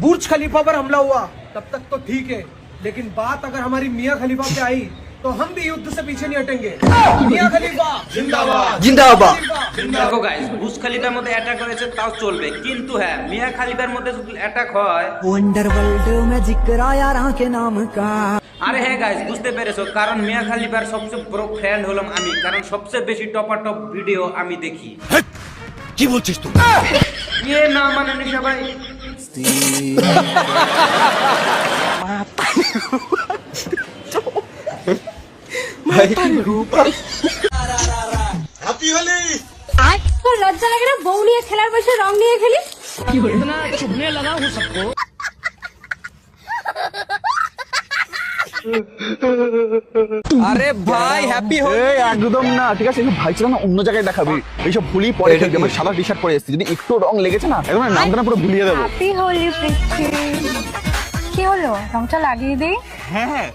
बुर्ज खलीफा पर हमला हुआ तब तक तो ठीक है, लेकिन बात अगर हमारी मियां खलीफा पे आई तो हम भी युद्ध से पीछे नहीं हटेंगे। मियां खलीफा जिंदाबाद জিন্দাবাদ। দেখো গাইস, বুর্জ খলিফার মধ্যে অ্যাটাক করেছে তাও চলবে, কিন্তু হ্যাঁ মিয়া খলিফার মধ্যে যদি অ্যাটাক হয়, वंडरवर्ल्ड में जिक्र आया राह के नाम का। আরে হ্যাঁ গাইস বুঝতে পেরেছো, কারণ মিয়া খলিফার সবচেয়ে বড় ফ্রেন্ড হলাম আমি, কারণ সবচেয়ে বেশি টপাটপ ভিডিও আমি দেখি। কি বলছিস তুই? ইয়ে না মানে নিশা ভাই, তোর লজ্জা লাগে না? বউ নিয়ে খেলার বসে রং নিয়ে খেলিস? আরে ভাই হ্যাপি হো। এই একদম না, ঠিক আছে ভাই ছিল না, অন্য জায়গায় দেখাবি। এইসব ভুলি পরে খেলবি। আমার সাদা টি শার্ট পরে এসেছি, যদি একটু রং লেগেছে না একদম নামটা না পুরো ভুলিয়ে দেবো। হ্যাপি হোলি পিচ্ছি। কি হলো, রংটা লাগিয়ে দিই? হ্যাঁ